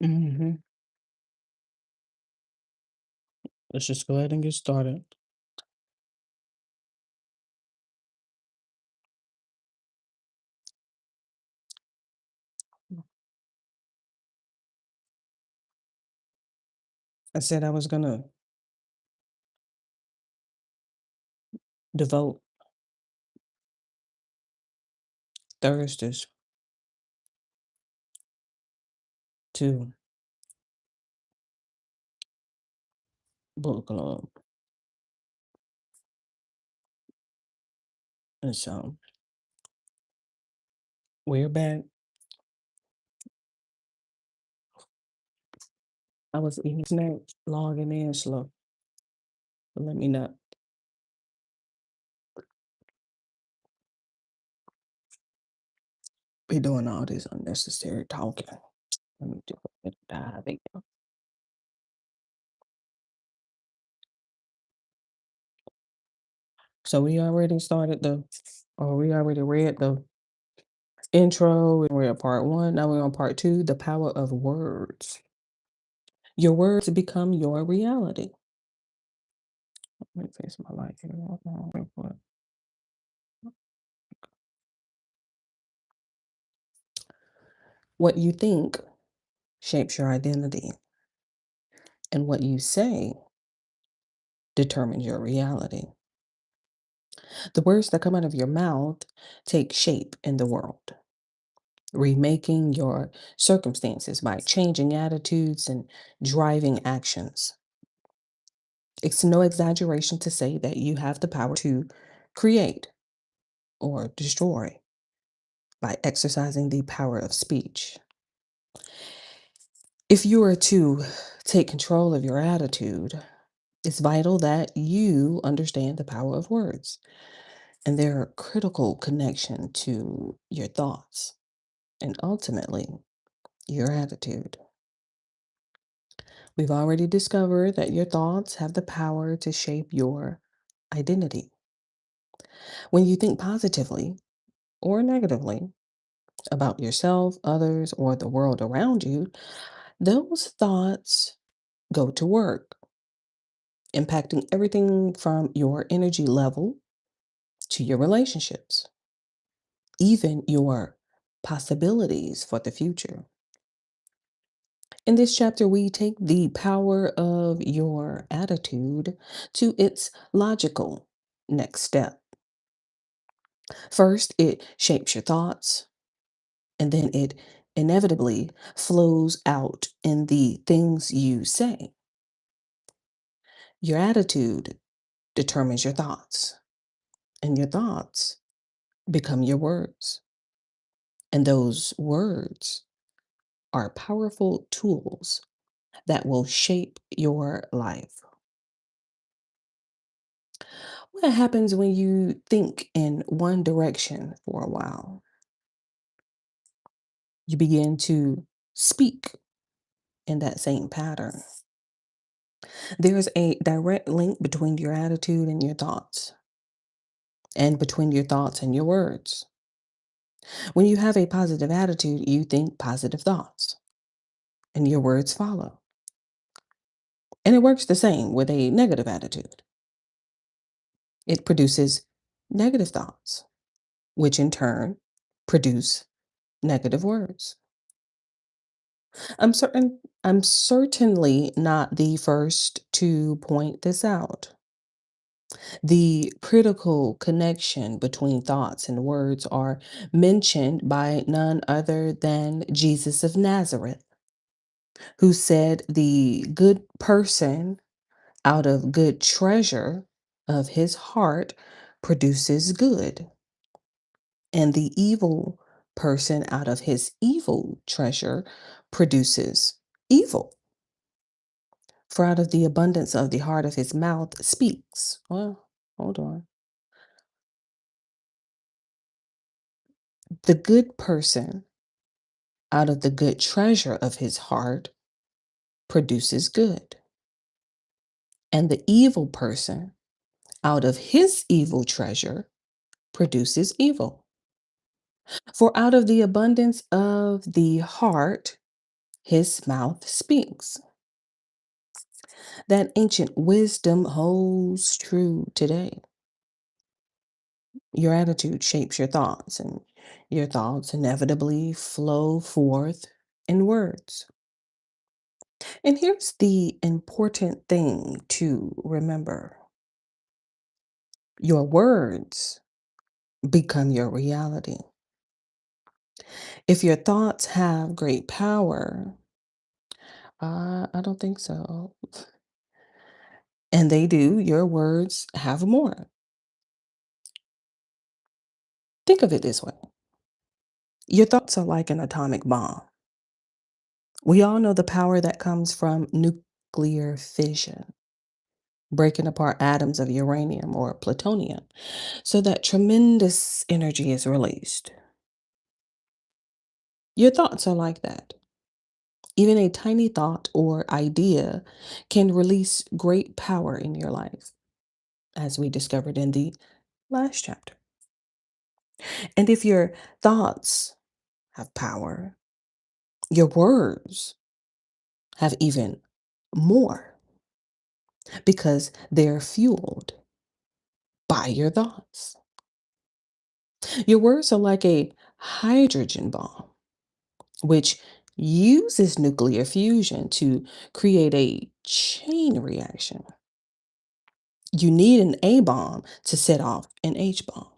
Mhm. Let's just go ahead and get started. I said I was gonna devote Thursdays to book club. And so we're back. I was eating snacks, logging in slow. But let me not be doing all this unnecessary talking. Let me do a dive in. So we already started or we already read the intro and we're at part one. Now we're on part two, the power of words. Your words become your reality. Let me face my light here. Hold on real quick. What you think shapes your identity, and what you say determines your reality. The words that come out of your mouth take shape in the world, remaking your circumstances by changing attitudes and driving actions. It's no exaggeration to say that you have the power to create or destroy by exercising the power of speech. If you are to take control of your attitude, it's vital that you understand the power of words and their critical connection to your thoughts and ultimately your attitude. We've already discovered that your thoughts have the power to shape your identity. When you think positively or negatively about yourself, others, or the world around you, those thoughts go to work, impacting everything from your energy level to your relationships, even your possibilities for the future. In this chapter, we take the power of your attitude to its logical next step. First, it shapes your thoughts, and then it inevitably flows out in the things you say. Your attitude determines your thoughts, and your thoughts become your words. And those words are powerful tools that will shape your life. What happens when you think in one direction for a while? You begin to speak in that same pattern. There's a direct link between your attitude and your thoughts, and between your thoughts and your words. When you have a positive attitude, you think positive thoughts, and your words follow. And it works the same with a negative attitude. It produces negative thoughts, which in turn produce negative words. I'm certainly not the first to point this out. The critical connection between thoughts and words are mentioned by none other than Jesus of Nazareth, who said the good person out of good treasure of his heart produces good, and the evil person out of his evil treasure produces evil. For out of the abundance of the heart of his mouth speaks. Well, hold on. The good person out of the good treasure of his heart produces good. And the evil person out of his evil treasure produces evil. For out of the abundance of the heart, his mouth speaks. That ancient wisdom holds true today. Your attitude shapes your thoughts, and your thoughts inevitably flow forth in words. And here's the important thing to remember: your words become your reality. If your thoughts have great power, I don't think so. And they do, your words have more. Think of it this way: your thoughts are like an atomic bomb. We all know the power that comes from nuclear fission, breaking apart atoms of uranium or plutonium so that tremendous energy is released. Your thoughts are like that. Even a tiny thought or idea can release great power in your life, as we discovered in the last chapter. And if your thoughts have power, your words have even more because they're fueled by your thoughts. Your words are like a hydrogen bomb, which uses nuclear fusion to create a chain reaction. You need an A bomb to set off an H bomb.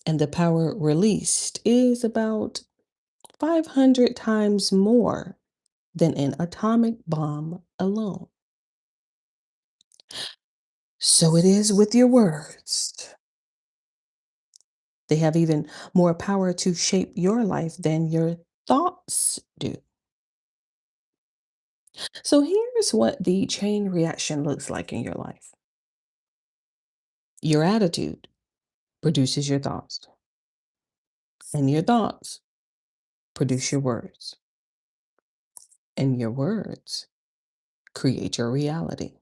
And the power released is about 500 times more than an atomic bomb alone. So it is with your words. They have even more power to shape your life than your thoughts do. So here's what the chain reaction looks like in your life: your attitude produces your thoughts, and your thoughts produce your words, and your words create your reality.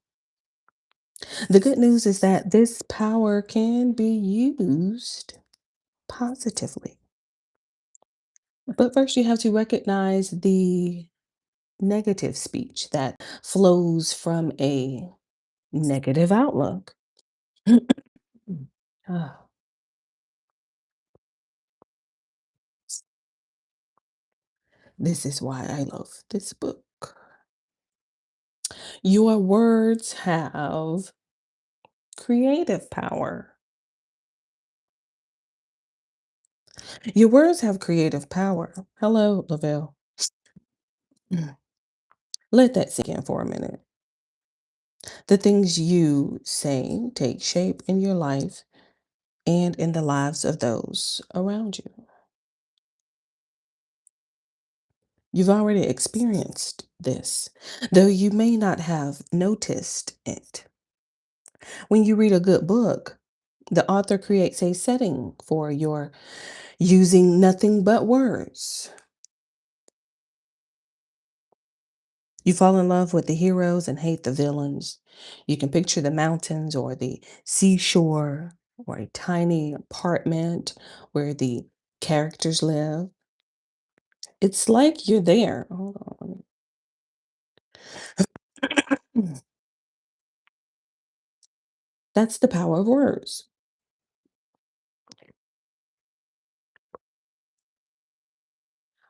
The good news is that this power can be used positively. But first, you have to recognize the negative speech that flows from a negative outlook. Ah, this is why I love this book. Your words have creative power. Your words have creative power. Hello, Lavelle. Mm. Let that sink in for a minute. The things you say take shape in your life and in the lives of those around you. You've already experienced this, though you may not have noticed it. When you read a good book, the author creates a setting for your using nothing but words. You fall in love with the heroes and hate the villains. You can picture the mountains or the seashore or a tiny apartment where the characters live. It's like you're there. Hold on. That's the power of words.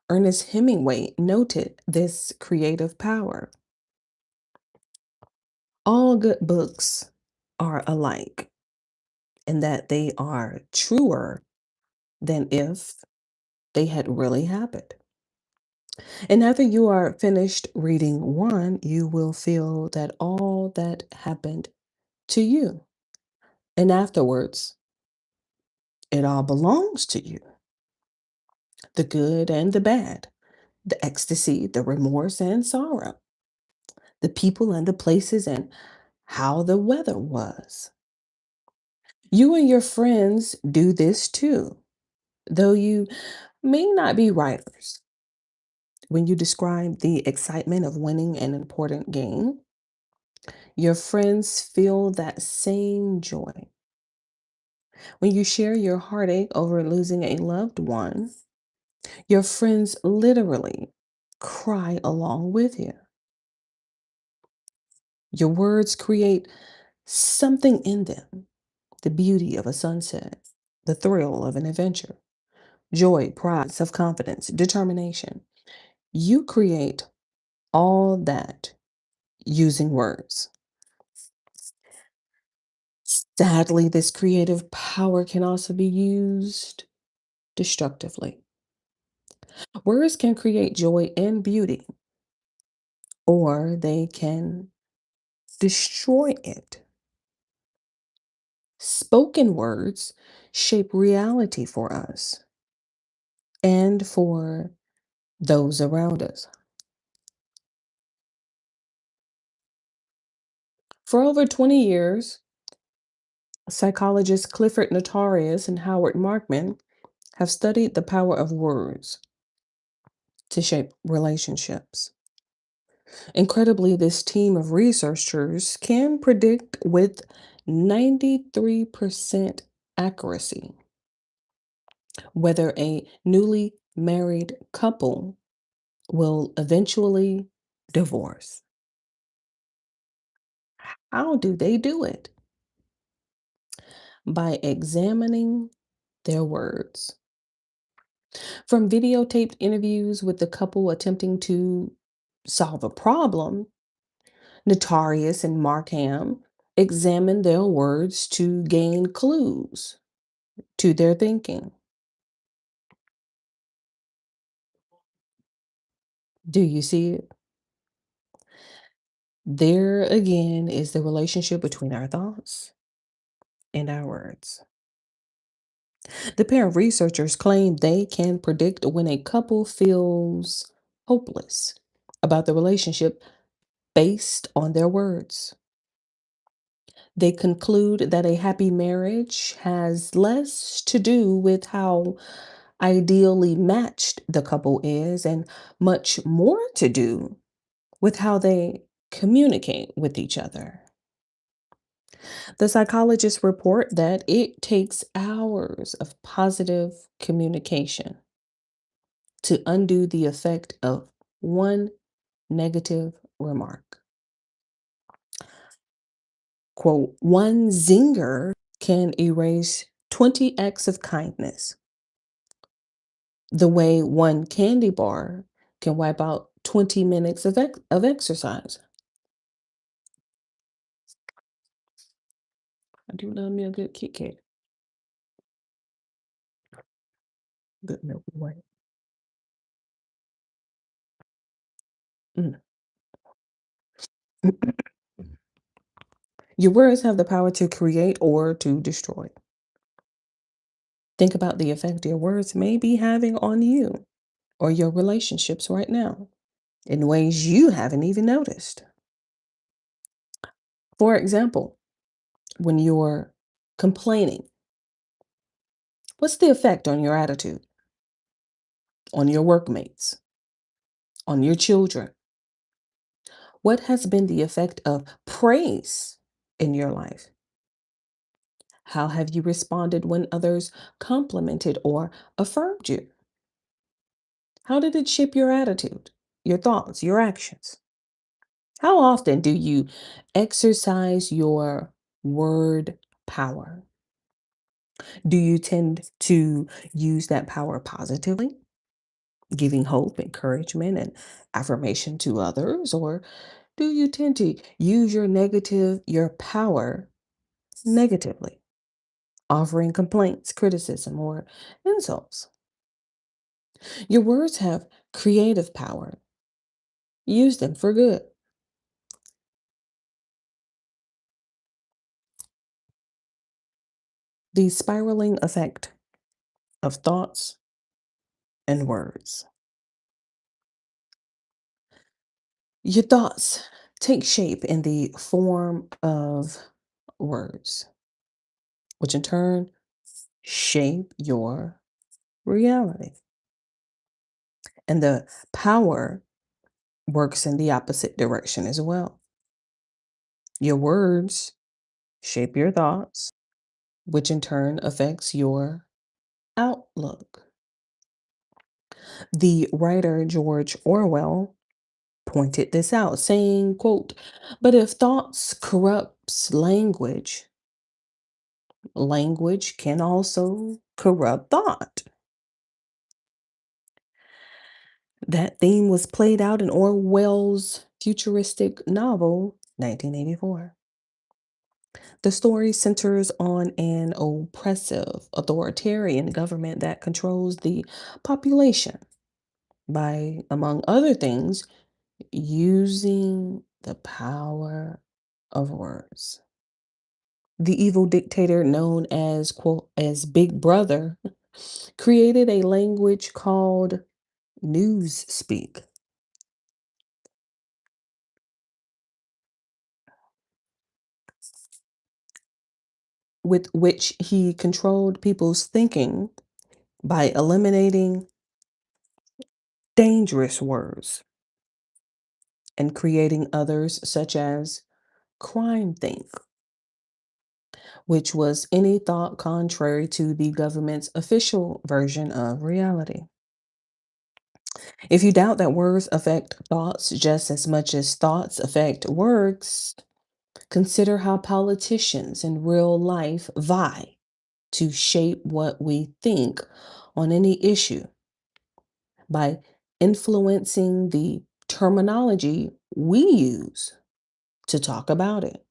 Ernest Hemingway noted this creative power. All good books are alike in that they are truer than if they had really happened. And after you are finished reading one, you will feel that all that happened to you. And afterwards, it all belongs to you: the good and the bad, the ecstasy, the remorse and sorrow, the people and the places, and how the weather was. You and your friends do this too, though you may not be writers. When you describe the excitement of winning an important game, your friends feel that same joy. When you share your heartache over losing a loved one, your friends literally cry along with you. Your words create something in them: the beauty of a sunset, the thrill of an adventure, joy, pride, self confidence, determination. You create all that using words. Sadly, this creative power can also be used destructively. Words can create joy and beauty, or they can destroy it. Spoken words shape reality for us and for those around us. For over 20 years, psychologists Clifford Notorious and Howard Markman have studied the power of words to shape relationships. Incredibly, this team of researchers can predict with 93% accuracy whether a newly married couple will eventually divorce. How do they do it? By examining their words. From videotaped interviews with the couple attempting to solve a problem, Notarius and Markham examined their words to gain clues to their thinking. Do you see it? There again is the relationship between our thoughts and our words. The pair of researchers claim they can predict when a couple feels hopeless about the relationship based on their words. They conclude that a happy marriage has less to do with how ideally matched the couple is and much more to do with how they communicate with each other. The psychologists report that it takes hours of positive communication to undo the effect of one negative remark. Quote, one zinger can erase 20 acts of kindness, the way one candy bar can wipe out 20 minutes of exercise. I do love me a good Kit Kat, good Milky Way. Mm. Your words have the power to create or to destroy. Think about the effect your words may be having on you or your relationships right now in ways you haven't even noticed. For example, when you're complaining, what's the effect on your attitude, on your workmates, on your children? What has been the effect of praise in your life? How have you responded when others complimented or affirmed you? How did it shape your attitude, your thoughts, your actions? How often do you exercise your word power? Do you tend to use that power positively, giving hope, encouragement, and affirmation to others? Or do you tend to use your power negatively, offering complaints, criticism, or insults? Your words have creative power. Use them for good. The spiraling effect of thoughts and words. Your thoughts take shape in the form of words, which in turn shape your reality. And the power works in the opposite direction as well. Your words shape your thoughts, which in turn affects your outlook. The writer George Orwell pointed this out, saying, quote, "But if thoughts corrupts language, language can also corrupt thought." That theme was played out in Orwell's futuristic novel, 1984. The story centers on an oppressive, authoritarian government that controls the population by, among other things, using the power of words. The evil dictator known as quote as Big Brother created a language called newspeak with which he controlled people's thinking by eliminating dangerous words and creating others such as crime think, which was any thought contrary to the government's official version of reality. If you doubt that words affect thoughts just as much as thoughts affect words, consider how politicians in real life vie to shape what we think on any issue by influencing the terminology we use to talk about it.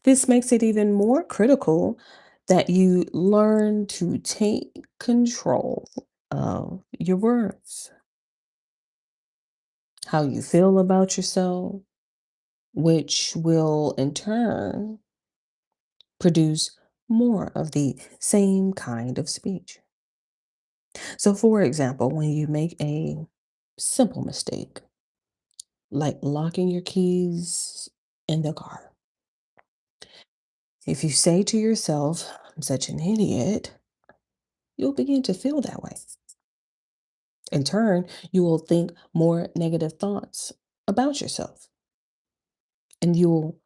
This makes it even more critical that you learn to take control of your words, how you feel about yourself, which will in turn produce more of the same kind of speech. So, for example, when you make a simple mistake, like locking your keys in the car, if you say to yourself, "I'm such an idiot," you'll begin to feel that way. In turn, you will think more negative thoughts about yourself and you will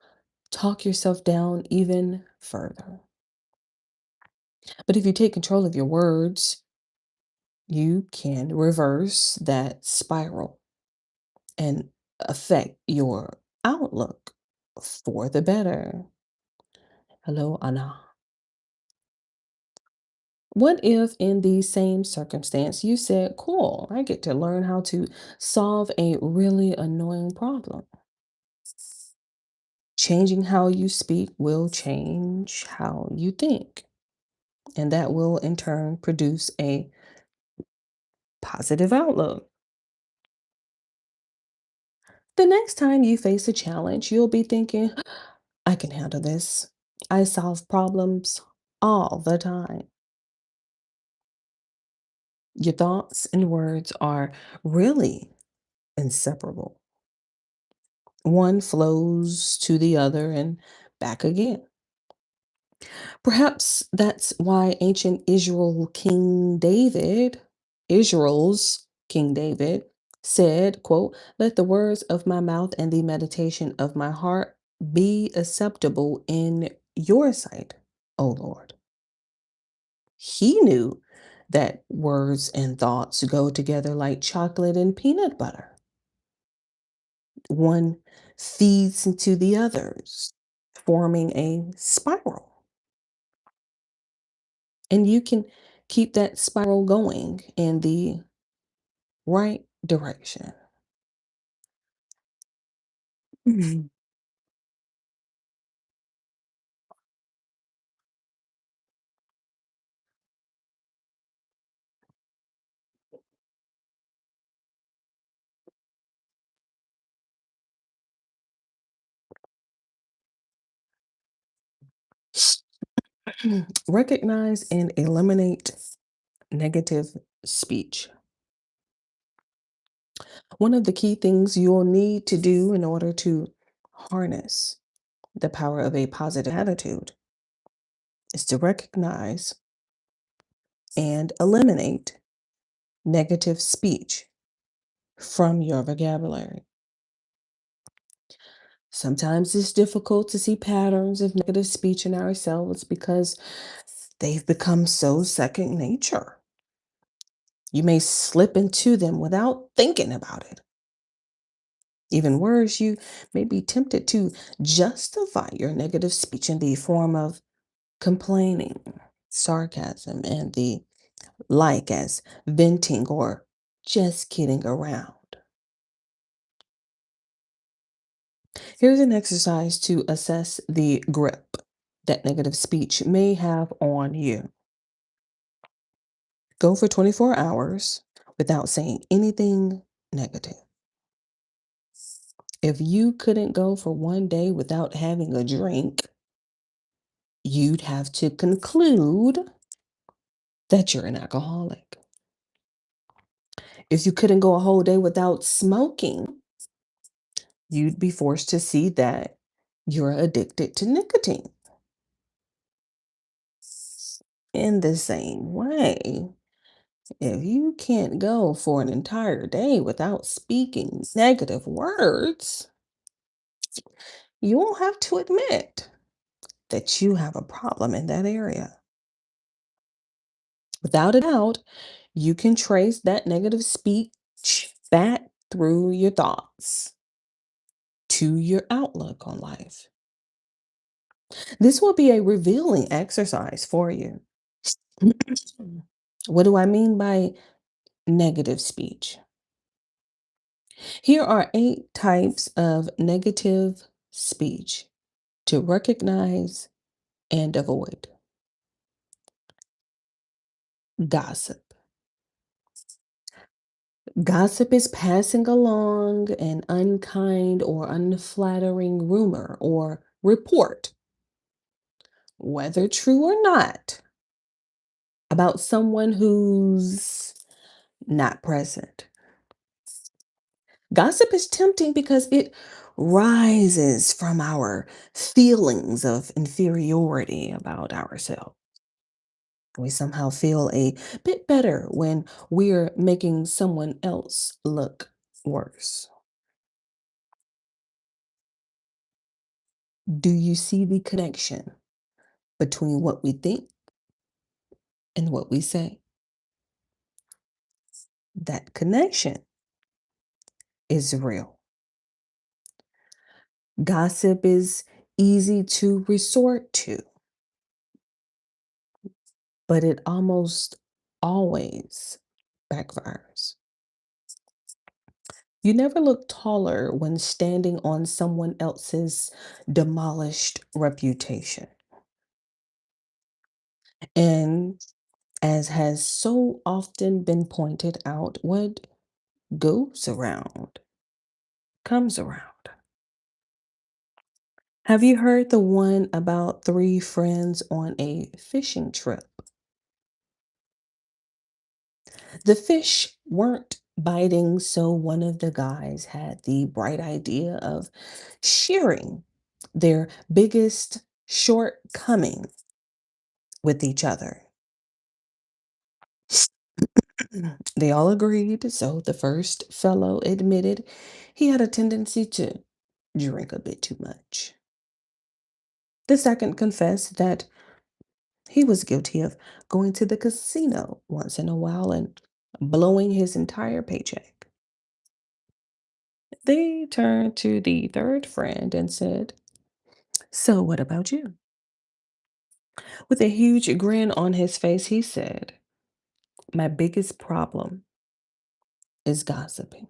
talk yourself down even further. But if you take control of your words, you can reverse that spiral and affect your outlook for the better. Hello, Anna. What if, in the same circumstance, you said, "Cool, I get to learn how to solve a really annoying problem"? Changing how you speak will change how you think, and that will in turn produce a positive outlook. The next time you face a challenge, you'll be thinking, "I can handle this. I solve problems all the time." Your thoughts and words are really inseparable. One flows to the other and back again. Perhaps that's why ancient Israel's King David said, quote, "Let the words of my mouth and the meditation of my heart be acceptable in your sight, O Lord." He knew that words and thoughts go together like chocolate and peanut butter. One feeds into the others, forming a spiral. And you can keep that spiral going in the right direction. Mhm. Recognize and eliminate negative speech. One of the key things you'll need to do in order to harness the power of a positive attitude is to recognize and eliminate negative speech from your vocabulary. Sometimes it's difficult to see patterns of negative speech in ourselves because they've become so second nature. You may slip into them without thinking about it. Even worse, you may be tempted to justify your negative speech in the form of complaining, sarcasm, and the like as venting or just kidding around. Here's an exercise to assess the grip that negative speech may have on you. Go for 24 hours without saying anything negative. If you couldn't go for one day without having a drink, you'd have to conclude that you're an alcoholic. If you couldn't go a whole day without smoking, you'd be forced to see that you're addicted to nicotine. In the same way, if you can't go for an entire day without speaking negative words, you will have to admit that you have a problem in that area. Without a doubt, you can trace that negative speech back through your thoughts to your outlook on life. This will be a revealing exercise for you. What do I mean by negative speech? Here are 8 types of negative speech to recognize and avoid. Gossip. Gossip is passing along an unkind or unflattering rumor or report, whether true or not, about someone who's not present. Gossip is tempting because it rises from our feelings of inferiority about ourselves. We somehow feel a bit better when we're making someone else look worse. Do you see the connection between what we think and what we say? That connection is real. Gossip is easy to resort to, but it almost always backfires. You never look taller when standing on someone else's demolished reputation. And as has so often been pointed out, what goes around comes around. Have you heard the one about 3 friends on a fishing trip? The fish weren't biting, so one of the guys had the bright idea of sharing their biggest shortcoming with each other. They all agreed, so the first fellow admitted he had a tendency to drink a bit too much. The second confessed that he was guilty of going to the casino once in a while and blowing his entire paycheck. They turned to the third friend and said, "So, what about you?" With a huge grin on his face, he said, "My biggest problem is gossiping."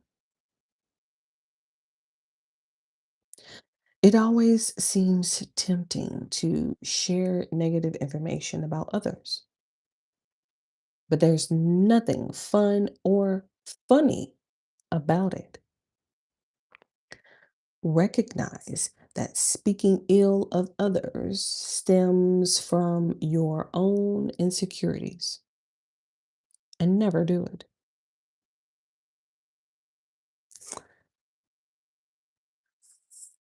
It always seems tempting to share negative information about others, but there's nothing fun or funny about it. Recognize that speaking ill of others stems from your own insecurities and never do it.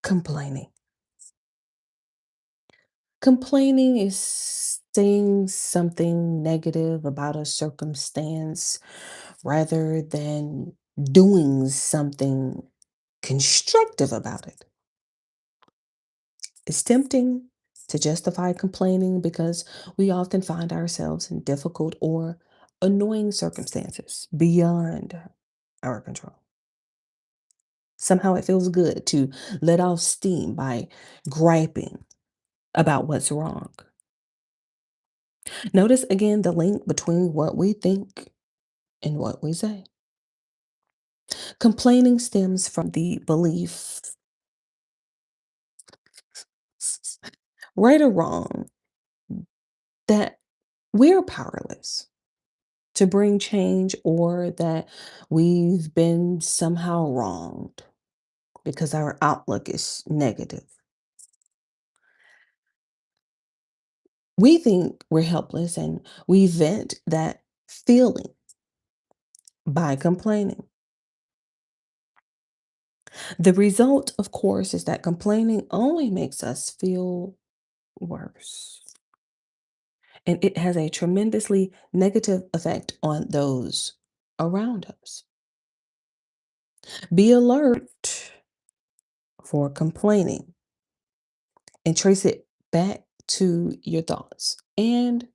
Complaining. Complaining is saying something negative about a circumstance rather than doing something constructive about it. It's tempting to justify complaining because we often find ourselves in difficult or annoying circumstances beyond our control. Somehow it feels good to let off steam by griping about what's wrong. Notice again the link between what we think and what we say. Complaining stems from the belief, right or wrong, that we're powerless to bring change or that we've been somehow wronged because our outlook is negative. We think we're helpless and we vent that feeling by complaining. The result, of course, is that complaining only makes us feel worse. And it has a tremendously negative effect on those around us. Be alert for complaining and trace it back to your thoughts and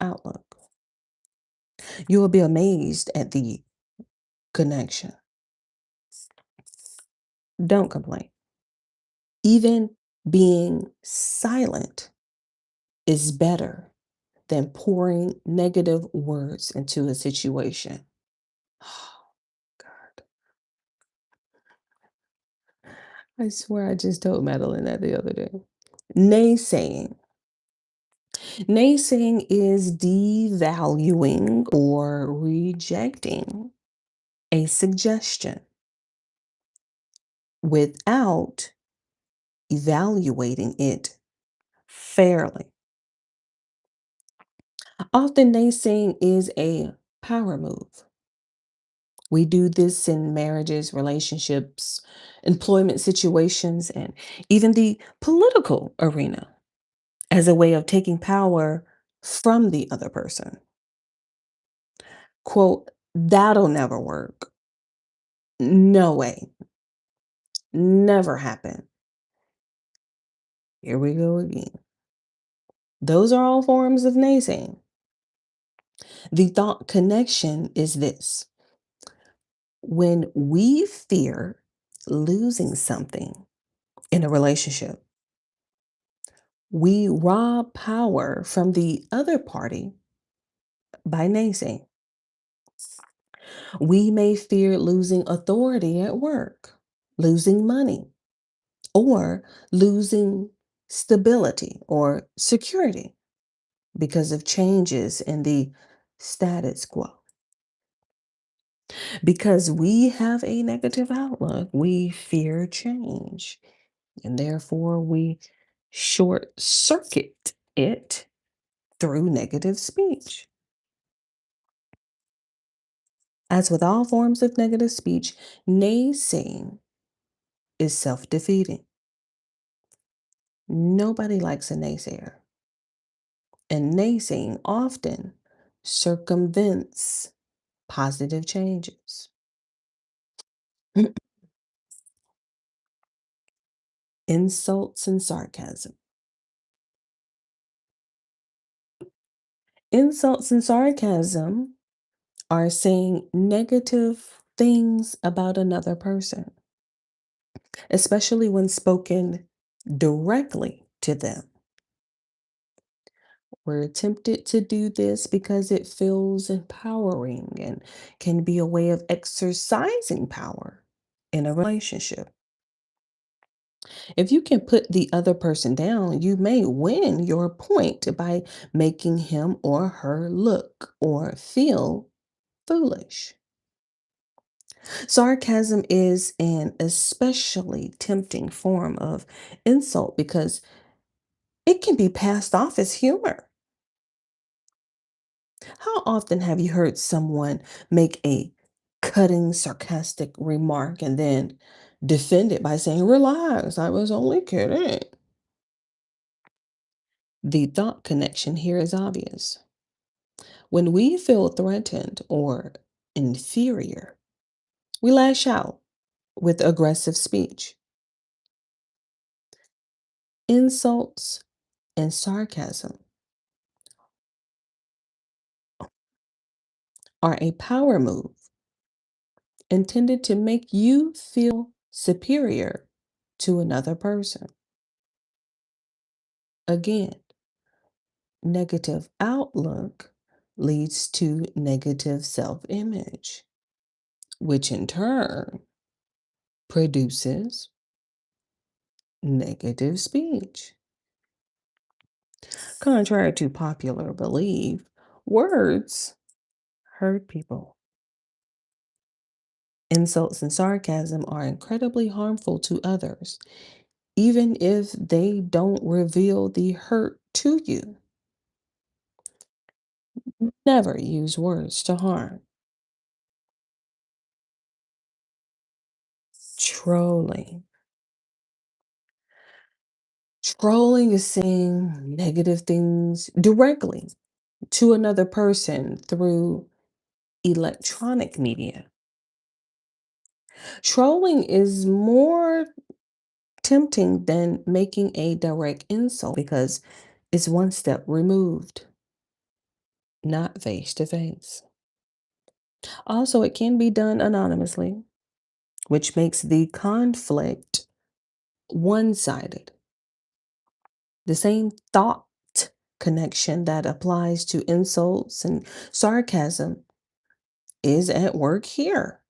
outlook. You will be amazed at the connection. Don't complain. Even being silent is better than pouring negative words into a situation. God, I swear I just told Madeline that the other day. Naysaying. Naysaying is devaluing or rejecting a suggestion without evaluating it fairly. Often, naysaying is a power move. We do this in marriages, relationships, employment situations, and even the political arena as a way of taking power from the other person. Quote, that'll never work. No way. Never happen. Here we go again. Those are all forms of naysaying. The thought connection is this: when we fear losing something in a relationship, we rob power from the other party by naysaying. We may fear losing authority at work, losing money, or losing stability or security because of changes in the status quo. Because we have a negative outlook, we fear change, and therefore we short circuit it through negative speech. As with all forms of negative speech, naysaying is self defeating. Nobody likes a naysayer, and naysaying often circumvents positive changes. Insults and sarcasm. Insults and sarcasm are saying negative things about another person, especially when spoken directly to them. We're tempted to do this because it feels empowering and can be a way of exercising power in a relationship. If you can put the other person down, you may win your point by making him or her look or feel foolish. Sarcasm is an especially tempting form of insult because it can be passed off as humor. How often have you heard someone make a cutting, sarcastic remark and then defend it by saying, relax, I was only kidding? The thought connection here is obvious. When we feel threatened or inferior, we lash out with aggressive speech. Insults and sarcasm are a power move intended to make you feel superior to another person. Again, negative outlook leads to negative self image, which in turn produces negative speech. Contrary to popular belief, words hurt people. Insults and sarcasm are incredibly harmful to others, even if they don't reveal the hurt to you. Never use words to harm. Trolling. Trolling is saying negative things directly to another person through electronic media. Trolling is more tempting than making a direct insult because it's one step removed, not face to face. Also, it can be done anonymously, which makes the conflict one sided. The same thought connection that applies to insults and sarcasm is at work here.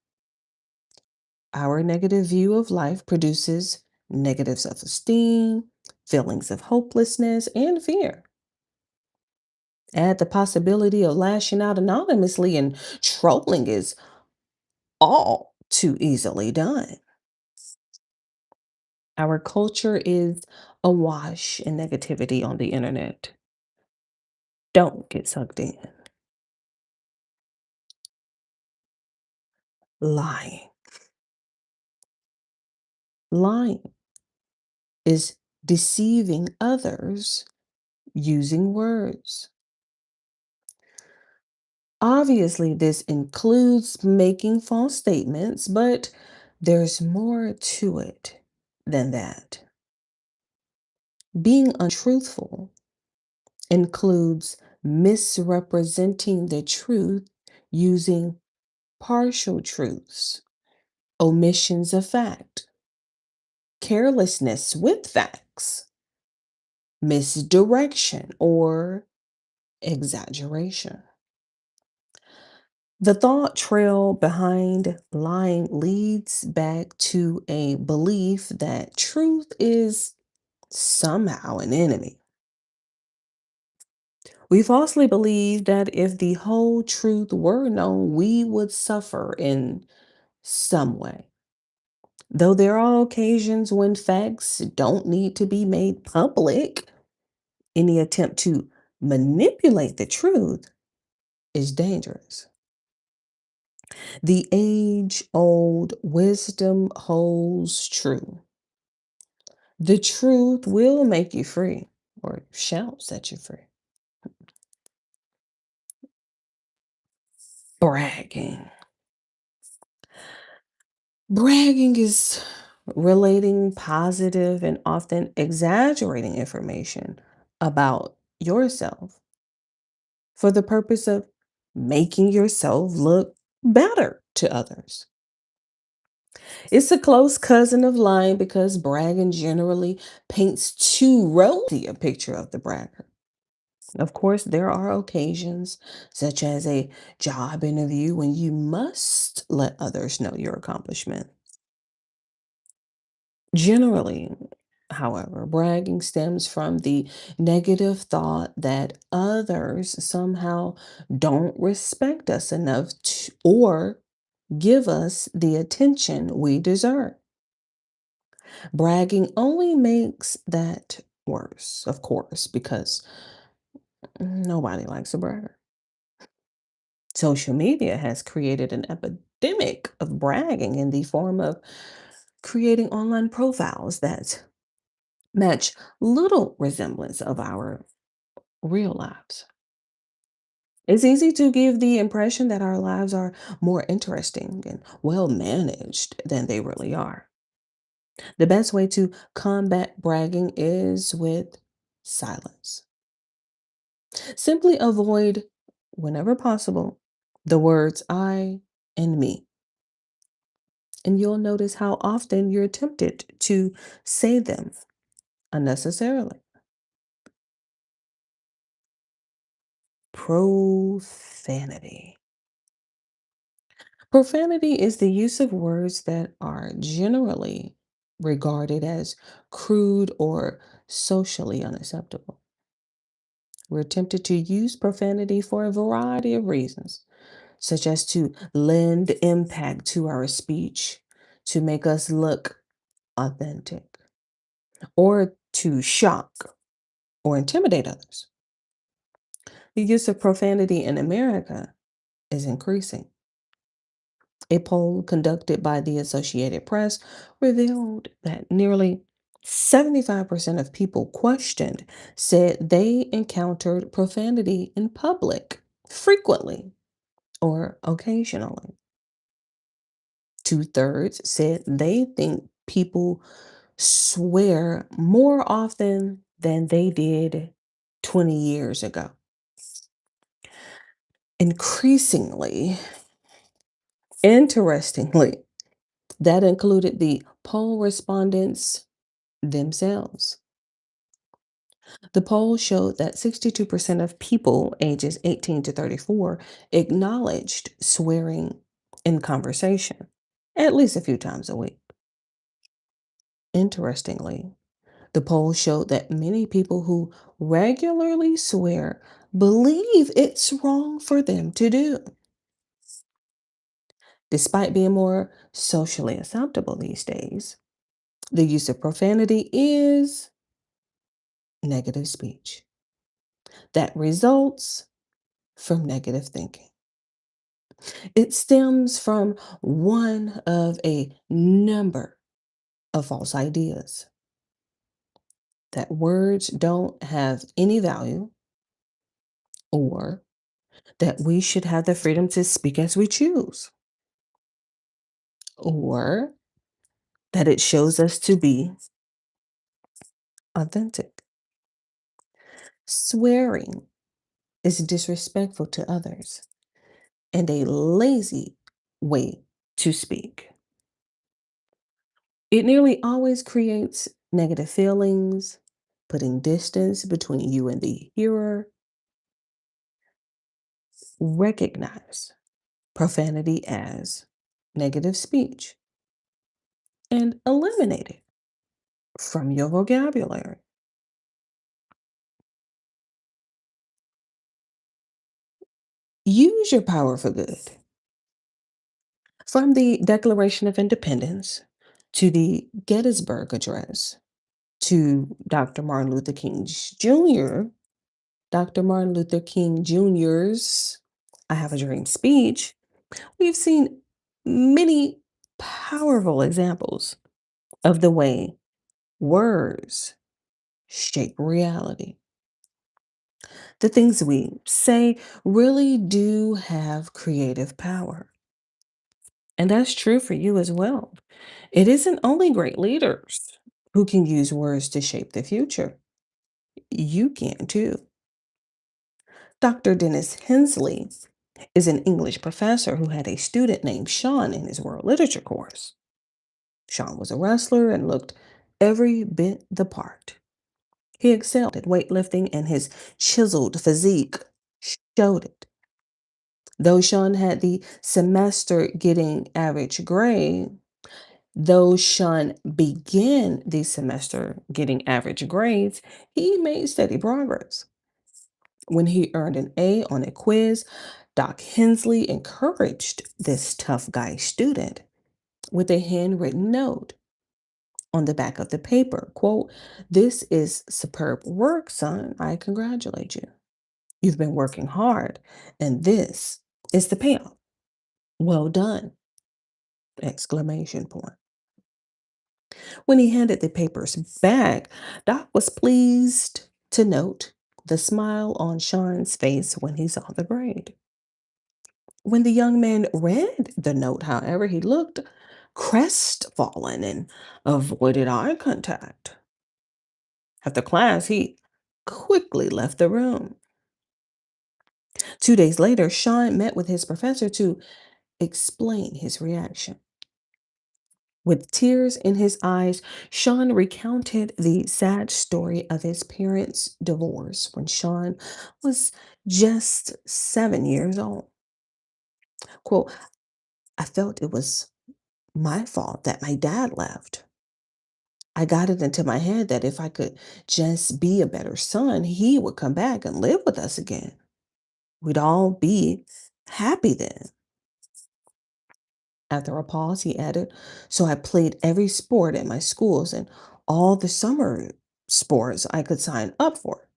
Our negative view of life produces negative self esteem, feelings of hopelessness, and fear. Add the possibility of lashing out anonymously, and trolling is all too easily done. Our culture is awash in negativity on the internet. Don't get sucked in. Lying. Lying is deceiving others using words. Obviously, this includes making false statements, but there's more to it than that. Being untruthful includes misrepresenting the truth using partial truths, omissions of fact, carelessness with facts, misdirection, or exaggeration. The thought trail behind lying leads back to a belief that truth is somehow an enemy. We falsely believe that if the whole truth were known, we would suffer in some way. Though there are occasions when facts don't need to be made public, any attempt to manipulate the truth is dangerous. The age old wisdom holds true. The truth will make you free, or shall set you free. Bragging. Bragging is relating positive and often exaggerating information about yourself for the purpose of making yourself look better to others. It's a close cousin of lying because bragging generally paints too rosy a picture of the bragger. Of course, there are occasions, such as a job interview, when you must let others know your accomplishment. Generally, however, bragging stems from the negative thought that others somehow don't respect us enough or give us the attention we deserve. Bragging only makes that worse, of course, because nobody likes a bragger. Social media has created an epidemic of bragging in the form of creating online profiles that match little resemblance of our real lives. It's easy to give the impression that our lives are more interesting and well managed than they really are. The best way to combat bragging is with silence. Simply avoid, whenever possible, the words I and me. And you'll notice how often you're tempted to say them unnecessarily. Profanity. Profanity is the use of words that are generally regarded as crude or socially unacceptable. We're tempted to use profanity for a variety of reasons, such as to lend impact to our speech, to make us look authentic, or to shock or intimidate others. The use of profanity in America is increasing. A poll conducted by the Associated Press revealed that nearly 75% of people questioned said they encountered profanity in public frequently or occasionally. Two-thirds said they think people swear more often than they did 20 years ago. Increasingly, interestingly, that included the poll respondents themselves. The poll showed that 62% of people ages 18 to 34 acknowledged swearing in conversation at least a few times a week. Interestingly, the poll showed that many people who regularly swear believe it's wrong for them to do. Despite being more socially acceptable these days, the use of profanity is negative speech that results from negative thinking. It stems from one of a number of false ideas that words don't have any value or that we should have the freedom to speak as we choose, or that it shows us to be authentic. Swearing is disrespectful to others and a lazy way to speak. It nearly always creates negative feelings, putting distance between you and the hearer. Recognize profanity as negative speech and eliminate it from your vocabulary. Use your power for good. From the Declaration of Independence to the Gettysburg Address to Dr. Martin Luther King Jr., Dr. Martin Luther King Jr.'s I Have a Dream speech, we've seen many powerful examples of the way words shape reality. The things we say really do have creative power. And that's true for you as well. It isn't only great leaders who can use words to shape the future. You can too. Dr. Dennis Hensley is an English professor who had a student named Sean in his world literature course. Sean was a wrestler and looked every bit the part. He excelled at weightlifting and his chiseled physique showed it. Though Sean had the semester getting average grade, though Sean began the semester getting average grades, he made steady progress. When he earned an A on a quiz, Doc Hensley encouraged this tough guy student with a handwritten note on the back of the paper. Quote, "This is superb work, son. I congratulate you. You've been working hard, and this is the payoff. Well done!" Exclamation point. When he handed the papers back, Doc was pleased to note the smile on Sean's face when he saw the grade. When the young man read the note, however, he looked crestfallen and avoided eye contact. After class, he quickly left the room. 2 days later, Sean met with his professor to explain his reaction. With tears in his eyes, Sean recounted the sad story of his parents' divorce when Sean was just 7 years old. Quote, I felt it was my fault that my dad left. I got it into my head that if I could just be a better son, he would come back and live with us again. We'd all be happy then. After a pause, he added, so I played every sport at my schools and all the summer sports I could sign up for.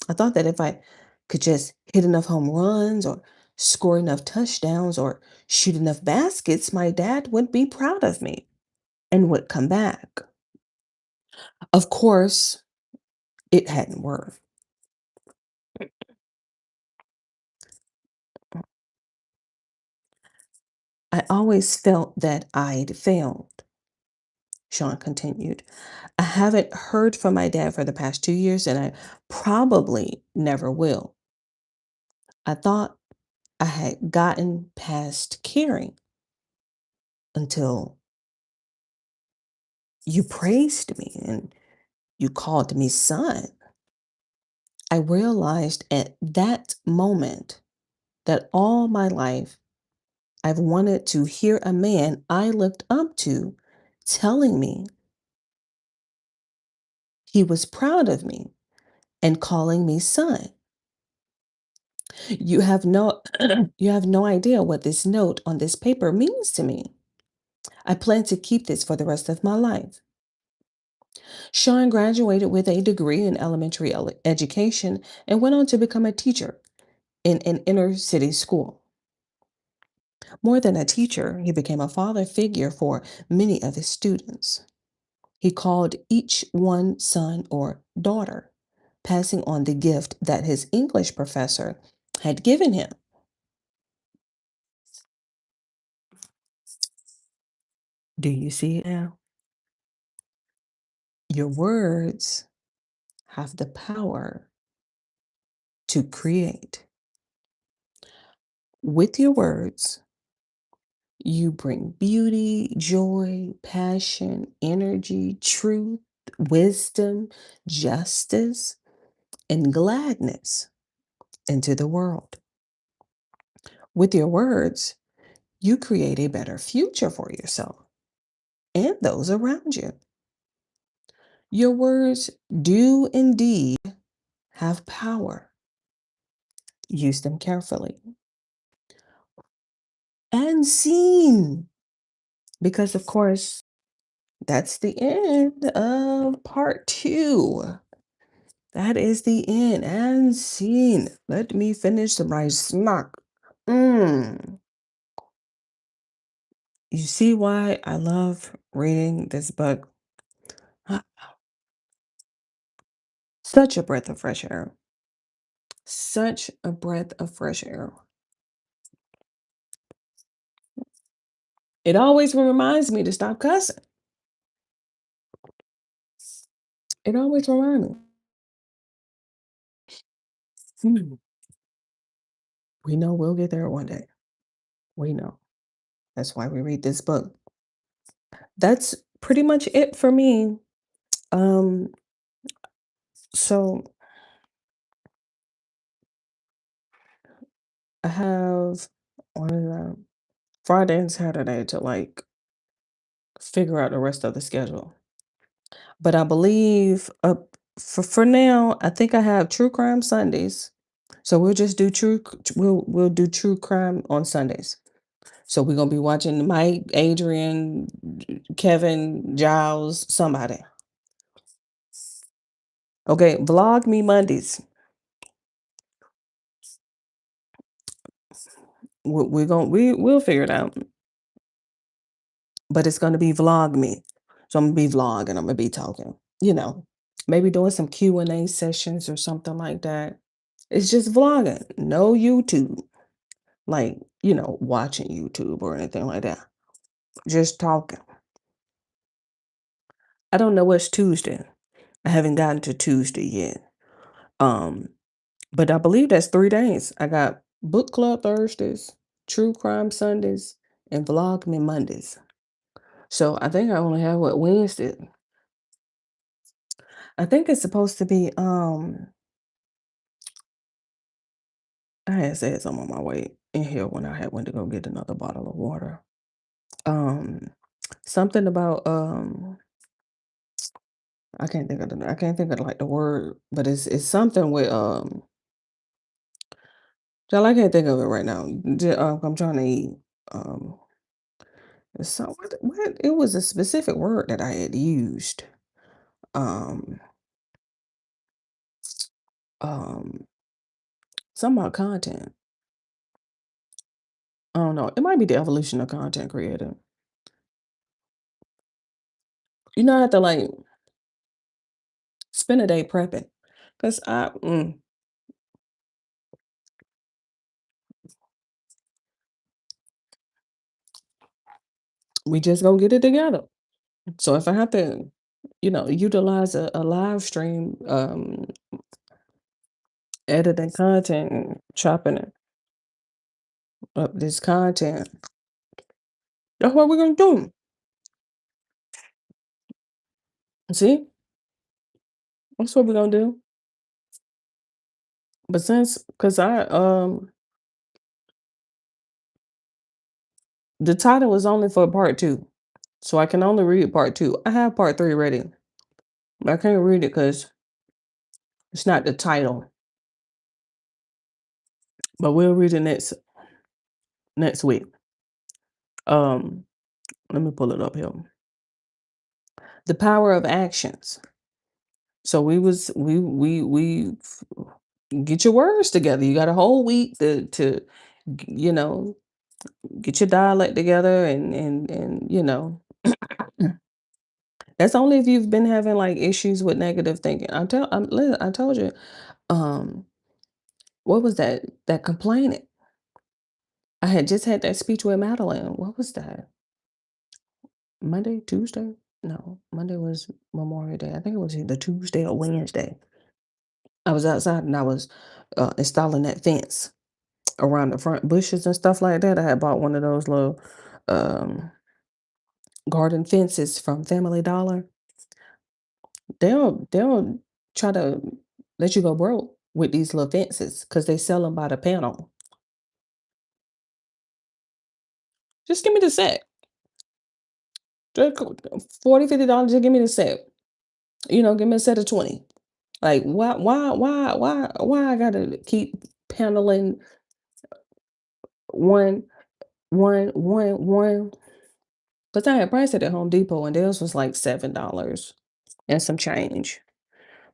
I thought that if I could just hit enough home runs or score enough touchdowns or shoot enough baskets, my dad would be proud of me and would come back. Of course, it hadn't worked. I always felt that I'd failed, Sean continued. I haven't heard from my dad for the past 2 years, and I probably never will. I thought I had gotten past caring until you praised me and you called me son. I realized at that moment that all my life I've wanted to hear a man I looked up to telling me he was proud of me and calling me son. You have no you have no idea what this note on this paper means to me. I plan to keep this for the rest of my life. Sean graduated with a degree in elementary education and went on to become a teacher in an inner city school. More than a teacher, he became a father figure for many of his students. He called each one son or daughter, passing on the gift that his English professor had given him. Do you see it now? Your words have the power to create. With your words, you bring beauty, joy, passion, energy, truth, wisdom, justice, and gladness into the world. With your words, you create a better future for yourself and those around you. Your words do indeed have power. Use them carefully and seen. Because, of course, that's the end of part two. That is the end and scene. Let me finish my snack. Mm. You see why I love reading this book? Ah, such a breath of fresh air. Such a breath of fresh air. It always reminds me to stop cussing. It always reminds me. Hmm. We know we'll get there one day. We know. That's why we read this book. That's pretty much it for me. Um, so I have on Friday and Saturday to like figure out the rest of the schedule. But I believe for now, I think I have true crime Sundays. So we'll just do we'll do true crime on Sundays. So we're gonna be watching Mike, Adrian, Kevin, Giles, somebody. Okay, vlog me Mondays. We'll figure it out. But it's gonna be vlog me. So I'm gonna be vlogging. I'm gonna be talking. You know, maybe doing some Q&A sessions or something like that. It's just vlogging, no YouTube, like watching YouTube or anything like that. Just talking. I don't know what's Tuesday. I haven't gotten to Tuesday yet. Um, But I believe that's 3 days. I got book club Thursdays, true crime Sundays, and vlogmas Mondays. So I think I only have what Wednesday. I think it's supposed to be I had said something on my way in here when I had went to go get another bottle of water. Um Something about I can't think of like the word, but it's something with Child, I can't think of it right now. I'm trying to eat. Um it's what it was a specific word that I had used. Um um Something about content. I don't know. It might be the evolution of content creator. You know, I have to like spend a day prepping. Cause we just gonna get it together. So if I have to, utilize a live stream, editing content and chopping it up this content, that's what we're gonna do. See? That's what we're gonna do. But since because the title is only for part two. So I can only read part two. I have part three ready. But I can't read it because it's not the title. But we'll read it next week. Um, Let me pull it up here. The power of actions. So we get your words together. You got a whole week to you know get your dialect together and that's only if you've been having like issues with negative thinking. I told you um what was that complaining. I had just had that speech with Madeline. What was that? Monday, Tuesday? No, Monday was Memorial Day. I think it was either Tuesday or Wednesday. I was outside and I was installing that fence around the front bushes and stuff like that. I had bought one of those little um, garden fences from Family Dollar. They'll try to let you go broke with these little fences because they sell them by the panel. Just give me the set. Just $40, $50. Just give me the set. Give me a set of 20. Like why I gotta keep paneling one one. Because I had priced it at Home Depot and theirs was like $7 and some change.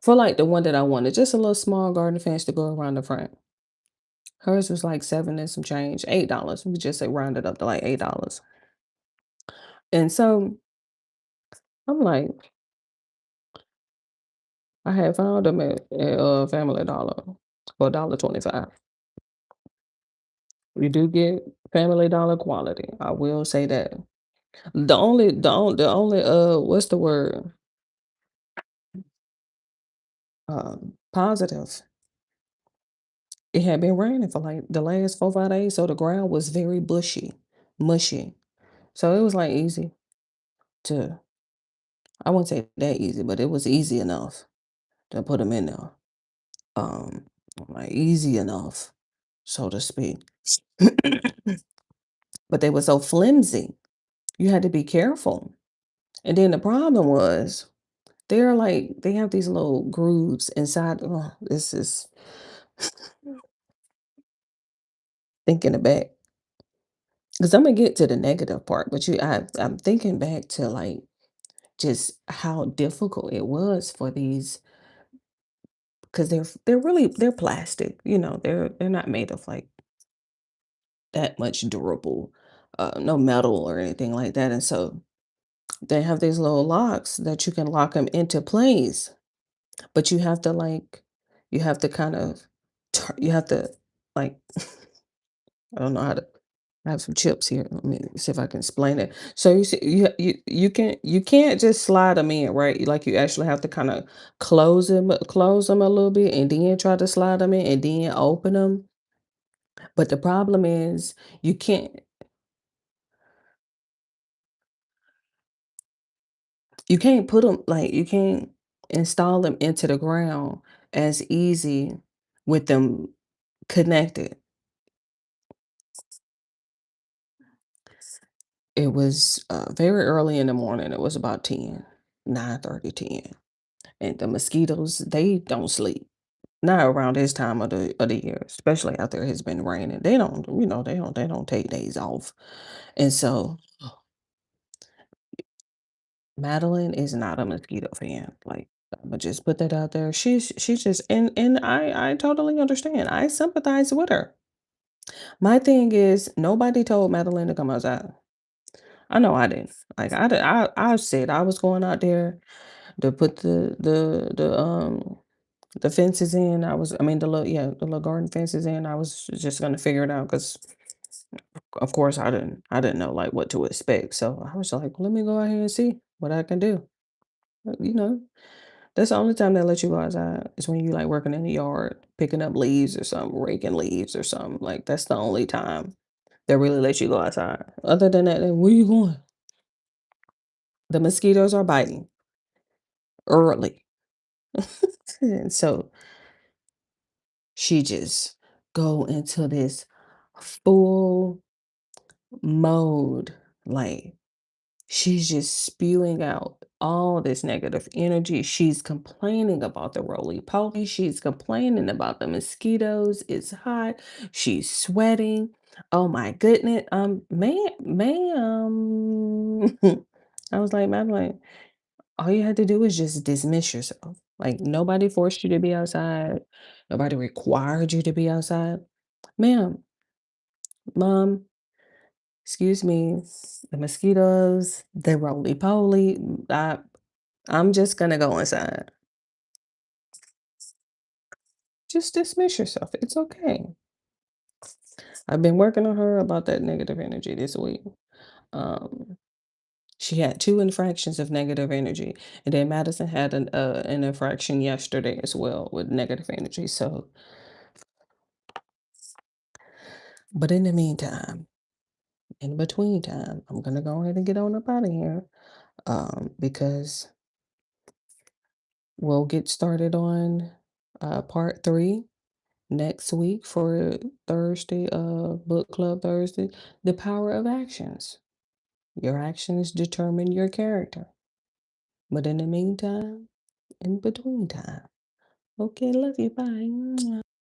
For like the one that I wanted, just a little small garden fence to go around the front. Hers was like 7 and some change, $8. We just say round it up to like $8. And so I'm like, I had found them at Family Dollar for $1.25. You do get Family Dollar quality. I will say that. The only what's the word? Positive. It had been raining for like the last 4, 5 days, so the ground was very bushy, mushy. So it was like easy to I wouldn't say that easy, but it was easy enough to put them in there. Um, like easy enough, so to speak. But they were so flimsy. You had to be careful. And then the problem was they have these little grooves inside. Oh, this is thinking back. Because I'm gonna get to the negative part, but I'm thinking back to like just how difficult it was for these because they're plastic, they're not made of like that much durable, no metal or anything like that. And so they have these little locks that you can lock them into place, but you have to kind of you have to like I don't know how to. I have some chips here. Let me see if I can explain it. So you see, you can't just slide them in, right? Like you actually have to kind of close them a little bit, and then try to slide them in, and then open them. But the problem is you can't put them like you can't install them into the ground as easy with them connected. It was very early in the morning. It was about 9:30, 10. And the mosquitoes, they don't sleep. Not around this time of the year, especially after it's been raining. They don't, they don't take days off. And so Madeline is not a mosquito fan. Like, I'ma just put that out there. She's just, and I totally understand. I sympathize with her. My thing is nobody told Madeline to come outside. I know I didn't. Like I said I was going out there to put the fences in. I mean, the little garden fences in. I was just gonna figure it out because, of course, I didn't know like what to expect. So I was like, let me go out here and see what I can do. You know, that's the only time they let you go outside is when you like working in the yard, picking up leaves or something, raking leaves or something. Like that's the only time they really let you go outside. Other than that, then where you going? The mosquitoes are biting early, and so she just go into this full mode, like, she's just spewing out all this negative energy. She's complaining about the roly poly. She's complaining about the mosquitoes. It's hot. She's sweating. Oh my goodness. Ma'am. I was like, Madeline, all you had to do is just dismiss yourself. Like, nobody forced you to be outside. Nobody required you to be outside. Ma'am, mom, excuse me, the mosquitoes, the roly poly. I'm just gonna go inside. Just dismiss yourself. It's okay. I've been working on her about that negative energy this week. Um, she had two infractions of negative energy, and then Madison had an infraction yesterday as well with negative energy. So, but in the meantime, in between time, I'm gonna go ahead and get on up out of here, because we'll get started on part three next week for Thursday, book club Thursday. The power of actions. Your actions determine your character. But in the meantime, in between time. Okay, love you. Bye.